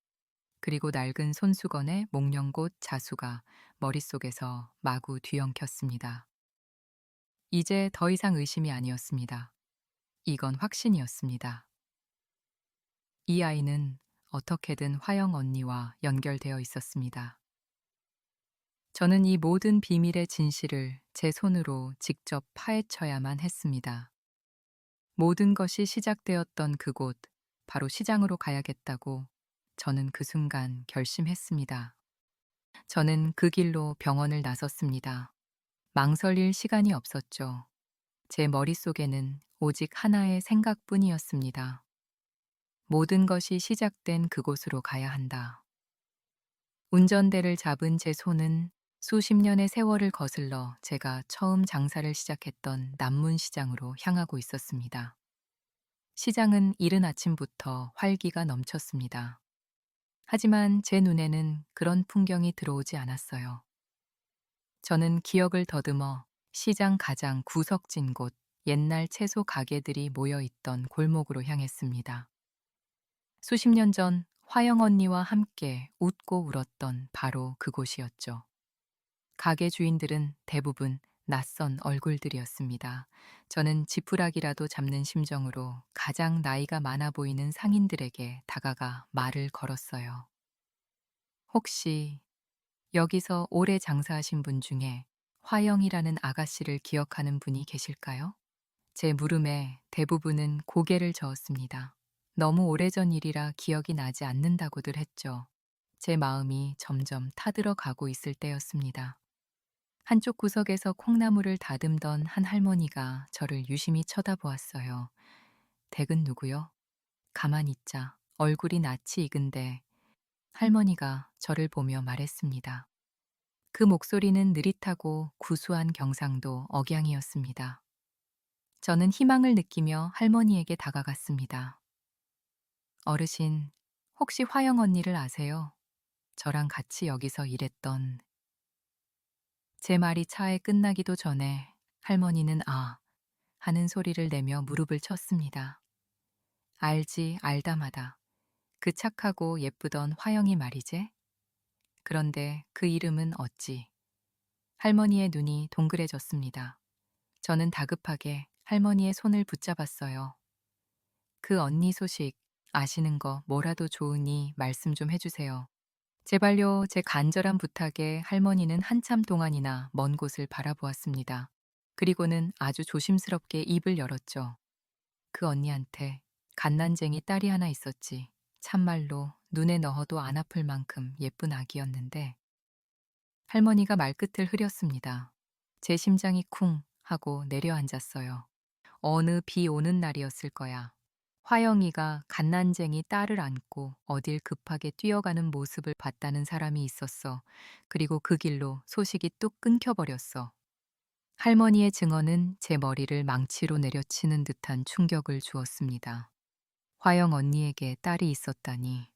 그리고 낡은 손수건의 목련꽃 자수가 머릿속에서 마구 뒤엉켰습니다. 이제 더 이상 의심이 아니었습니다. 이건 확신이었습니다. 이 아이는 어떻게든 화영 언니와 연결되어 있었습니다. 저는 이 모든 비밀의 진실을 제 손으로 직접 파헤쳐야만 했습니다. 모든 것이 시작되었던 그곳, 바로 시장으로 가야겠다고 저는 그 순간 결심했습니다. 저는 그 길로 병원을 나섰습니다. 망설일 시간이 없었죠. 제 머릿속에는 오직 하나의 생각뿐이었습니다. 모든 것이 시작된 그곳으로 가야 한다. 운전대를 잡은 제 손은 수십 년의 세월을 거슬러 제가 처음 장사를 시작했던 남문시장으로 향하고 있었습니다. 시장은 이른 아침부터 활기가 넘쳤습니다. 하지만 제 눈에는 그런 풍경이 들어오지 않았어요. 저는 기억을 더듬어 시장 가장 구석진 곳, 옛날 채소 가게들이 모여 있던 골목으로 향했습니다. 수십 년 전 화영 언니와 함께 웃고 울었던 바로 그곳이었죠. 가게 주인들은 대부분 낯선 얼굴들이었습니다. 저는 지푸라기라도 잡는 심정으로 가장 나이가 많아 보이는 상인들에게 다가가 말을 걸었어요. 혹시 여기서 오래 장사하신 분 중에 화영이라는 아가씨를 기억하는 분이 계실까요? 제 물음에 대부분은 고개를 저었습니다. 너무 오래전 일이라 기억이 나지 않는다고들 했죠. 제 마음이 점점 타들어 가고 있을 때였습니다. 한쪽 구석에서 콩나물을 다듬던 한 할머니가 저를 유심히 쳐다보았어요. 댁은 누구요? 가만히 있자. 얼굴이 낯이 익은데 할머니가 저를 보며 말했습니다. 그 목소리는 느릿하고 구수한 경상도 억양이었습니다. 저는 희망을 느끼며 할머니에게 다가갔습니다. 어르신, 혹시 화영 언니를 아세요? 저랑 같이 여기서 일했던. 제 말이 차에 끝나기도 전에 할머니는 아 하는 소리를 내며 무릎을 쳤습니다. 알지, 알다마다. 그 착하고 예쁘던 화영이 말이지? 그런데 그 이름은 어찌? 할머니의 눈이 동그래졌습니다. 저는 다급하게 할머니의 손을 붙잡았어요. 그 언니 소식 아시는 거 뭐라도 좋으니 말씀 좀 해주세요. 제발요, 제 간절한 부탁에 할머니는 한참 동안이나 먼 곳을 바라보았습니다. 그리고는 아주 조심스럽게 입을 열었죠. 그 언니한테 갓난쟁이 딸이 하나 있었지. 참말로 눈에 넣어도 안 아플 만큼 예쁜 아기였는데 할머니가 말끝을 흐렸습니다. 제 심장이 쿵 하고 내려앉았어요. 어느 비 오는 날이었을 거야. 화영이가 갓난쟁이 딸을 안고 어딜 급하게 뛰어가는 모습을 봤다는 사람이 있었어. 그리고 그 길로 소식이 뚝 끊겨버렸어. 할머니의 증언은 제 머리를 망치로 내려치는 듯한 충격을 주었습니다. 화영 언니에게 딸이 있었다니.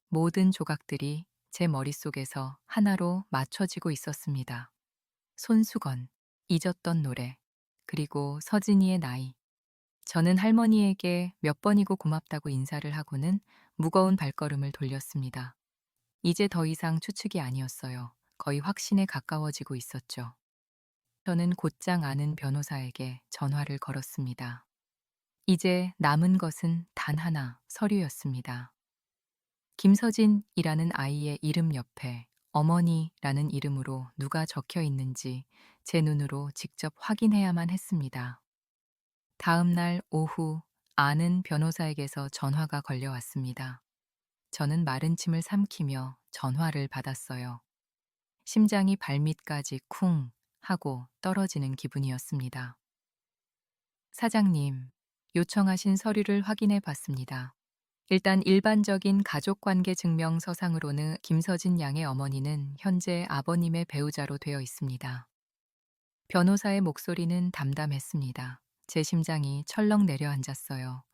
모든 조각들이 제 머릿속에서 하나로 맞춰지고 있었습니다. 손수건, 잊었던 노래, 그리고 서진이의 나이. 저는 할머니에게 몇 번이고 고맙다고 인사를 하고는 무거운 발걸음을 돌렸습니다. 이제 더 이상 추측이 아니었어요. 거의 확신에 가까워지고 있었죠. 저는 곧장 아는 변호사에게 전화를 걸었습니다. 이제 남은 것은 단 하나, 서류였습니다. 김서진이라는 아이의 이름 옆에 어머니라는 이름으로 누가 적혀 있는지 제 눈으로 직접 확인해야만 했습니다. 다음 날 오후 아는 변호사에게서 전화가 걸려왔습니다. 저는 마른 침을 삼키며 전화를 받았어요. 심장이 발밑까지 쿵 하고 떨어지는 기분이었습니다. 사장님, 요청하신 서류를 확인해 봤습니다. 일단 일반적인 가족관계 증명서상으로는 김서진 양의 어머니는 현재 아버님의 배우자로 되어 있습니다. 변호사의 목소리는 담담했습니다. 제 심장이 철렁 내려앉았어요.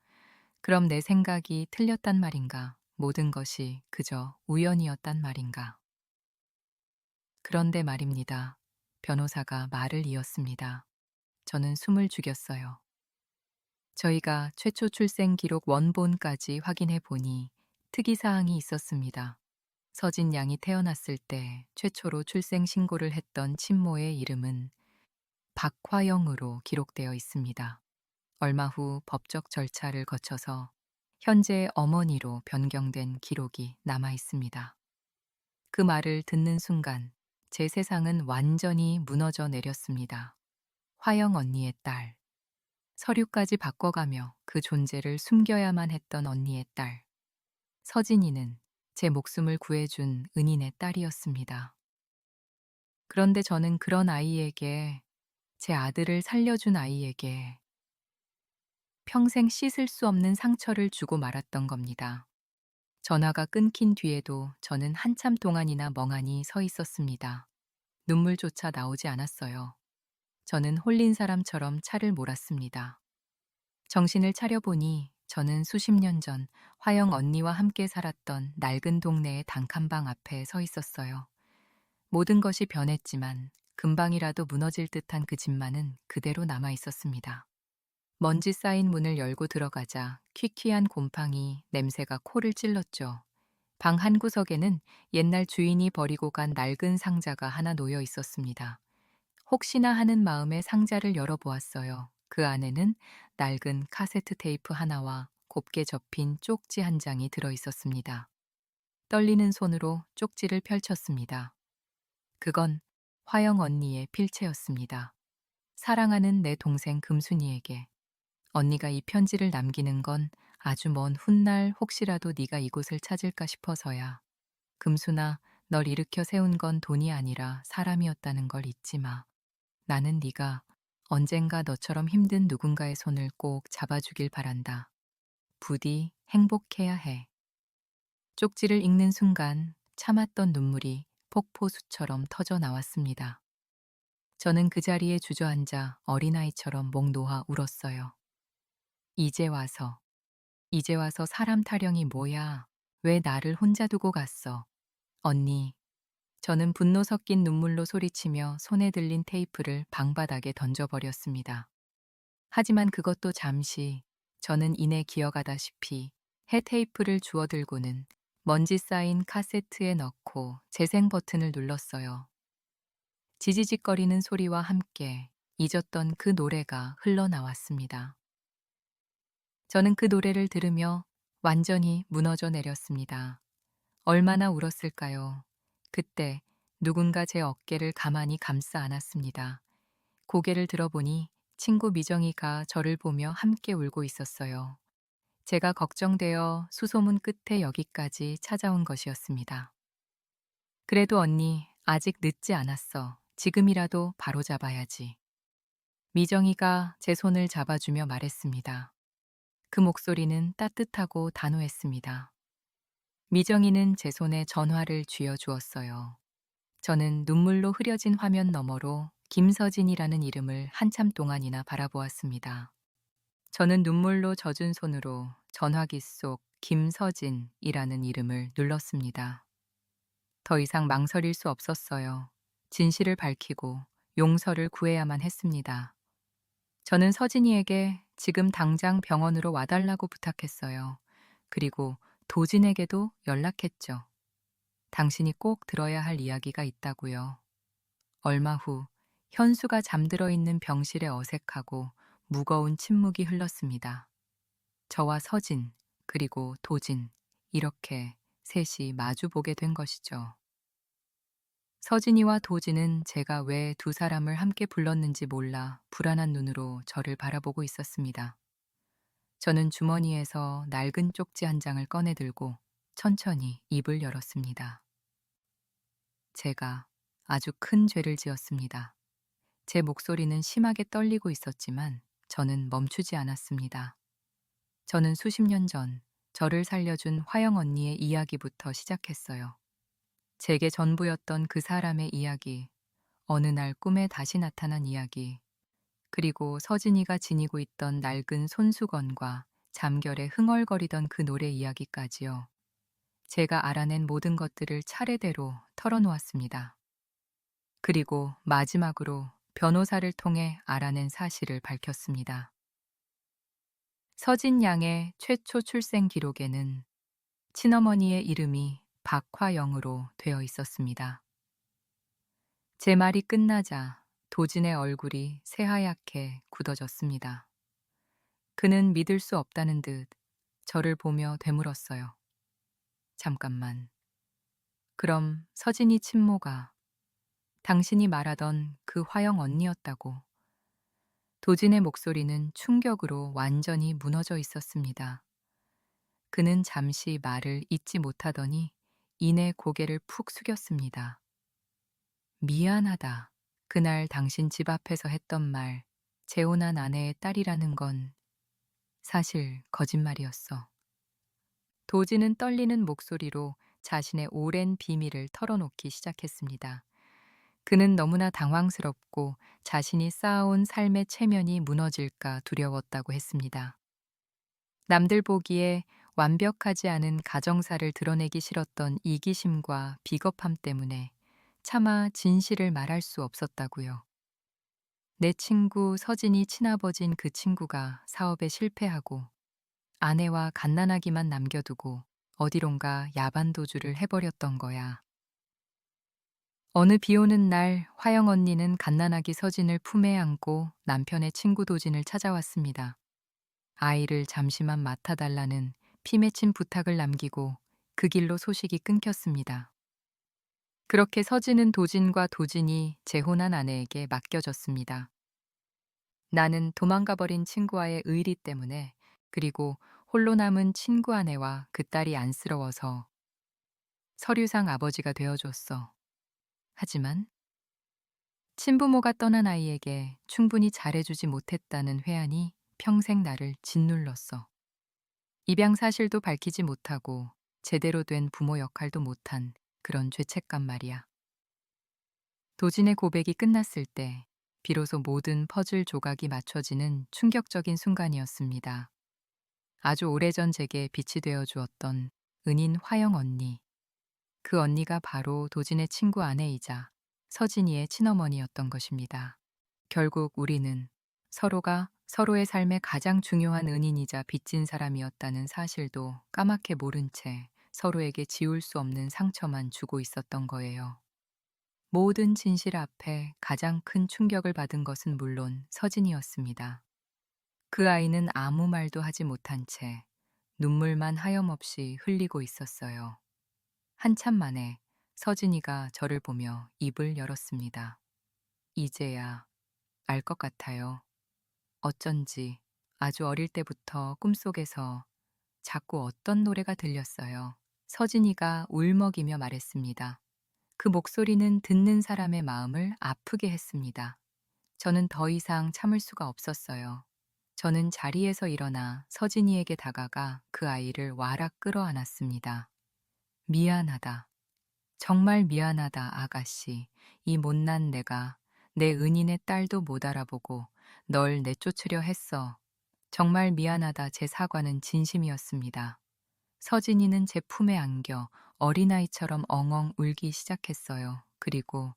그럼 내 생각이 틀렸단 말인가? 모든 것이 그저 우연이었단 말인가? 그런데 말입니다. 변호사가 말을 이었습니다. 저는 숨을 죽였어요. 저희가 최초 출생 기록 원본까지 확인해 보니 특이사항이 있었습니다. 서진 양이 태어났을 때 최초로 출생 신고를 했던 친모의 이름은 박화영으로 기록되어 있습니다. 얼마 후 법적 절차를 거쳐서 현재 어머니로 변경된 기록이 남아 있습니다. 그 말을 듣는 순간 제 세상은 완전히 무너져 내렸습니다. 화영 언니의 딸. 서류까지 바꿔가며 그 존재를 숨겨야만 했던 언니의 딸. 서진이는 제 목숨을 구해준 은인의 딸이었습니다. 그런데 저는 그런 아이에게, 제 아들을 살려준 아이에게 평생 씻을 수 없는 상처를 주고 말았던 겁니다. 전화가 끊긴 뒤에도 저는 한참 동안이나 멍하니 서 있었습니다. 눈물조차 나오지 않았어요. 저는 홀린 사람처럼 차를 몰았습니다. 정신을 차려보니 저는 수십 년 전 화영 언니와 함께 살았던 낡은 동네의 단칸방 앞에 서 있었어요. 모든 것이 변했지만 금방이라도 무너질 듯한 그 집만은 그대로 남아 있었습니다. 먼지 쌓인 문을 열고 들어가자 퀴퀴한 곰팡이 냄새가 코를 찔렀죠. 방 한구석에는 옛날 주인이 버리고 간 낡은 상자가 하나 놓여 있었습니다. 혹시나 하는 마음에 상자를 열어보았어요. 그 안에는 낡은 카세트 테이프 하나와 곱게 접힌 쪽지 한 장이 들어 있었습니다. 떨리는 손으로 쪽지를 펼쳤습니다. 그건 화영 언니의 필체였습니다. 사랑하는 내 동생 금순이에게. 언니가 이 편지를 남기는 건 아주 먼 훗날 혹시라도 네가 이곳을 찾을까 싶어서야. 금순아, 널 일으켜 세운 건 돈이 아니라 사람이었다는 걸 잊지 마. 나는 네가 언젠가 너처럼 힘든 누군가의 손을 꼭 잡아주길 바란다. 부디 행복해야 해. 쪽지를 읽는 순간 참았던 눈물이 폭포수처럼 터져 나왔습니다. 저는 그 자리에 주저앉아 어린아이처럼 목 놓아 울었어요. 이제 와서, 이제 와서 사람 타령이 뭐야? 왜 나를 혼자 두고 갔어? 언니, 저는 분노 섞인 눈물로 소리치며 손에 들린 테이프를 방바닥에 던져버렸습니다. 하지만 그것도 잠시, 저는 이내 기어가다시피 해 테이프를 주워들고는 먼지 쌓인 카세트에 넣고 재생 버튼을 눌렀어요. 지지직거리는 소리와 함께 잊었던 그 노래가 흘러나왔습니다. 저는 그 노래를 들으며 완전히 무너져 내렸습니다. 얼마나 울었을까요? 그때 누군가 제 어깨를 가만히 감싸 안았습니다. 고개를 들어보니 친구 미정이가 저를 보며 함께 울고 있었어요. 제가 걱정되어 수소문 끝에 여기까지 찾아온 것이었습니다. 그래도 언니, 아직 늦지 않았어. 지금이라도 바로잡아야지. 미정이가 제 손을 잡아주며 말했습니다. 그 목소리는 따뜻하고 단호했습니다. 미정이는 제 손에 전화를 쥐어주었어요. 저는 눈물로 흐려진 화면 너머로 김서진이라는 이름을 한참 동안이나 바라보았습니다. 저는 눈물로 젖은 손으로 전화기 속 김서진이라는 이름을 눌렀습니다. 더 이상 망설일 수 없었어요. 진실을 밝히고 용서를 구해야만 했습니다. 저는 서진이에게 지금 당장 병원으로 와달라고 부탁했어요. 그리고 도진에게도 연락했죠. 당신이 꼭 들어야 할 이야기가 있다고요. 얼마 후 현수가 잠들어 있는 병실에 어색하고 무거운 침묵이 흘렀습니다. 저와 서진, 그리고 도진, 이렇게 셋이 마주보게 된 것이죠. 서진이와 도진은 제가 왜 두 사람을 함께 불렀는지 몰라 불안한 눈으로 저를 바라보고 있었습니다. 저는 주머니에서 낡은 쪽지 한 장을 꺼내 들고 천천히 입을 열었습니다. 제가 아주 큰 죄를 지었습니다. 제 목소리는 심하게 떨리고 있었지만 저는 멈추지 않았습니다. 저는 수십 년 전 저를 살려준 화영 언니의 이야기부터 시작했어요. 제게 전부였던 그 사람의 이야기, 어느 날 꿈에 다시 나타난 이야기, 그리고 서진이가 지니고 있던 낡은 손수건과 잠결에 흥얼거리던 그 노래 이야기까지요. 제가 알아낸 모든 것들을 차례대로 털어놓았습니다. 그리고 마지막으로 변호사를 통해 알아낸 사실을 밝혔습니다. 서진 양의 최초 출생 기록에는 친어머니의 이름이 박화영으로 되어 있었습니다. 제 말이 끝나자 도진의 얼굴이 새하얗게 굳어졌습니다. 그는 믿을 수 없다는 듯 저를 보며 되물었어요. 잠깐만. 그럼 서진이 친모가 당신이 말하던 그 화영 언니였다고. 도진의 목소리는 충격으로 완전히 무너져 있었습니다. 그는 잠시 말을 잇지 못하더니 이내 고개를 푹 숙였습니다. 미안하다. 그날 당신 집 앞에서 했던 말, 재혼한 아내의 딸이라는 건 사실 거짓말이었어. 도지는 떨리는 목소리로 자신의 오랜 비밀을 털어놓기 시작했습니다. 그는 너무나 당황스럽고 자신이 쌓아온 삶의 체면이 무너질까 두려웠다고 했습니다. 남들 보기에 완벽하지 않은 가정사를 드러내기 싫었던 이기심과 비겁함 때문에 차마 진실을 말할 수 없었다고요. 내 친구 서진이 친아버진 그 친구가 사업에 실패하고 아내와 갓난아기만 남겨두고 어디론가 야반도주를 해버렸던 거야. 어느 비 오는 날 화영 언니는 갓난아기 서진을 품에 안고 남편의 친구 도진을 찾아왔습니다. 아이를 잠시만 맡아달라는 피 맺힌 부탁을 남기고 그 길로 소식이 끊겼습니다. 그렇게 서진은 도진과 도진이 재혼한 아내에게 맡겨졌습니다. 나는 도망가버린 친구와의 의리 때문에, 그리고 홀로 남은 친구 아내와 그 딸이 안쓰러워서 서류상 아버지가 되어줬어. 하지만 친부모가 떠난 아이에게 충분히 잘해주지 못했다는 회한이 평생 나를 짓눌렀어. 입양 사실도 밝히지 못하고 제대로 된 부모 역할도 못한 그런 죄책감 말이야. 도진의 고백이 끝났을 때 비로소 모든 퍼즐 조각이 맞춰지는 충격적인 순간이었습니다. 아주 오래전 제게 빛이 되어 주었던 은인 화영 언니. 그 언니가 바로 도진의 친구 아내이자 서진이의 친어머니였던 것입니다. 결국 우리는 서로가 서로의 삶의 가장 중요한 은인이자 빚진 사람이었다는 사실도 까맣게 모른 채 서로에게 지울 수 없는 상처만 주고 있었던 거예요. 모든 진실 앞에 가장 큰 충격을 받은 것은 물론 서진이었습니다. 그 아이는 아무 말도 하지 못한 채 눈물만 하염없이 흘리고 있었어요. 한참 만에 서진이가 저를 보며 입을 열었습니다. 이제야 알 것 같아요. 어쩐지 아주 어릴 때부터 꿈속에서 자꾸 어떤 노래가 들렸어요. 서진이가 울먹이며 말했습니다. 그 목소리는 듣는 사람의 마음을 아프게 했습니다. 저는 더 이상 참을 수가 없었어요. 저는 자리에서 일어나 서진이에게 다가가 그 아이를 와락 끌어안았습니다. 미안하다. 정말 미안하다, 아가씨. 이 못난 내가 내 은인의 딸도 못 알아보고 널 내쫓으려 했어. 정말 미안하다. 제 사과는 진심이었습니다. 서진이는 제 품에 안겨 어린아이처럼 엉엉 울기 시작했어요. 그리고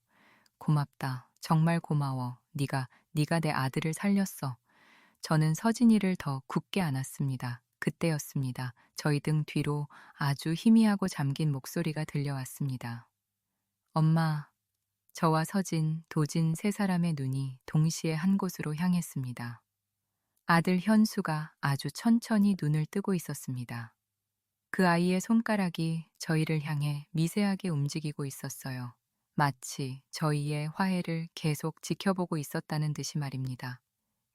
고맙다. 정말 고마워. 네가 내 아들을 살렸어. 저는 서진이를 더 굳게 안았습니다. 그때였습니다. 저희 등 뒤로 아주 희미하고 잠긴 목소리가 들려왔습니다. 엄마, 저와 서진, 도진 세 사람의 눈이 동시에 한 곳으로 향했습니다. 아들 현수가 아주 천천히 눈을 뜨고 있었습니다. 그 아이의 손가락이 저희를 향해 미세하게 움직이고 있었어요. 마치 저희의 화해를 계속 지켜보고 있었다는 듯이 말입니다.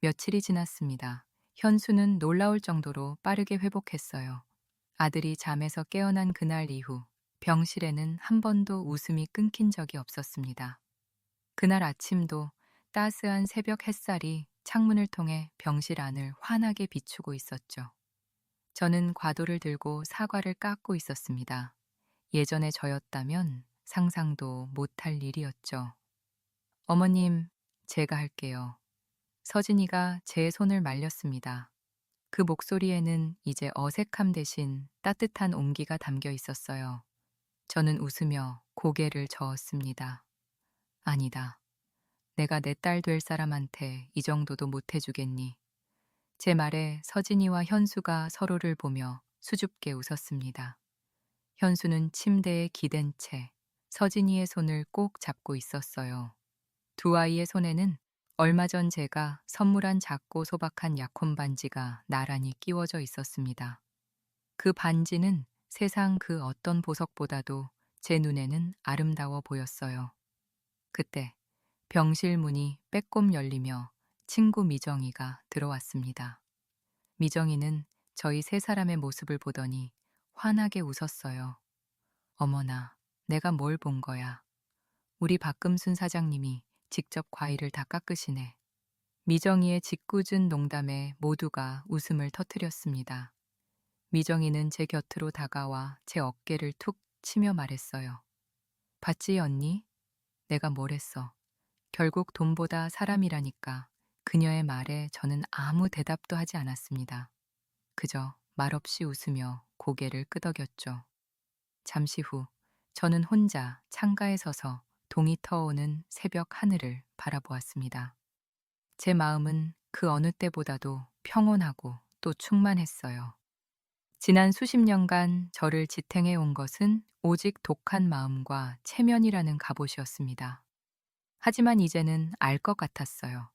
며칠이 지났습니다. 현수는 놀라울 정도로 빠르게 회복했어요. 아들이 잠에서 깨어난 그날 이후 병실에는 한 번도 웃음이 끊긴 적이 없었습니다. 그날 아침도 따스한 새벽 햇살이 창문을 통해 병실 안을 환하게 비추고 있었죠. 저는 과도를 들고 사과를 깎고 있었습니다. 예전의 저였다면 상상도 못할 일이었죠. 어머님, 제가 할게요. 서진이가 제 손을 말렸습니다. 그 목소리에는 이제 어색함 대신 따뜻한 온기가 담겨 있었어요. 저는 웃으며 고개를 저었습니다. 아니다. 내가 내 딸 될 사람한테 이 정도도 못 해주겠니? 제 말에 서진이와 현수가 서로를 보며 수줍게 웃었습니다. 현수는 침대에 기댄 채 서진이의 손을 꼭 잡고 있었어요. 두 아이의 손에는 얼마 전 제가 선물한 작고 소박한 약혼 반지가 나란히 끼워져 있었습니다. 그 반지는 세상 그 어떤 보석보다도 제 눈에는 아름다워 보였어요. 그때 병실 문이 빼꼼 열리며 친구 미정이가 들어왔습니다. 미정이는 저희 세 사람의 모습을 보더니 환하게 웃었어요. 어머나, 내가 뭘 본 거야. 우리 박금순 사장님이 직접 과일을 다 깎으시네. 미정이의 짓궂은 농담에 모두가 웃음을 터뜨렸습니다. 미정이는 제 곁으로 다가와 제 어깨를 툭 치며 말했어요. 봤지, 언니? 내가 뭘 했어. 결국 돈보다 사람이라니까. 그녀의 말에 저는 아무 대답도 하지 않았습니다. 그저 말없이 웃으며 고개를 끄덕였죠. 잠시 후 저는 혼자 창가에 서서 동이 터오는 새벽 하늘을 바라보았습니다. 제 마음은 그 어느 때보다도 평온하고 또 충만했어요. 지난 수십 년간 저를 지탱해 온 것은 오직 독한 마음과 체면이라는 갑옷이었습니다. 하지만 이제는 알 것 같았어요.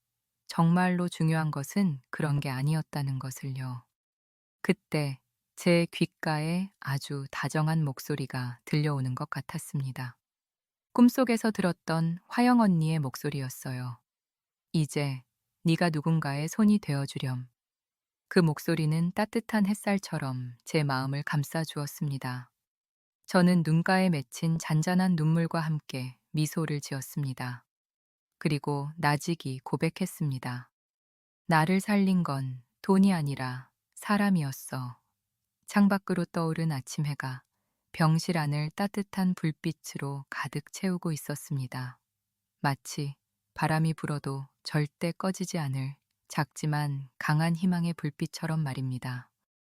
정말로 중요한 것은 그런 게 아니었다는 것을요. 그때 제 귓가에 아주 다정한 목소리가 들려오는 것 같았습니다. 꿈속에서 들었던 화영 언니의 목소리였어요. 이제 네가 누군가의 손이 되어주렴. 그 목소리는 따뜻한 햇살처럼 제 마음을 감싸주었습니다. 저는 눈가에 맺힌 잔잔한 눈물과 함께 미소를 지었습니다. 그리고 나직이 고백했습니다. 나를 살린 건 돈이 아니라 사람이었어. 창밖으로 떠오른 아침 해가 병실 안을 따뜻한 불빛으로 가득 채우고 있었습니다. 마치 바람이 불어도 절대 꺼지지 않을 작지만 강한 희망의 불빛처럼 말입니다.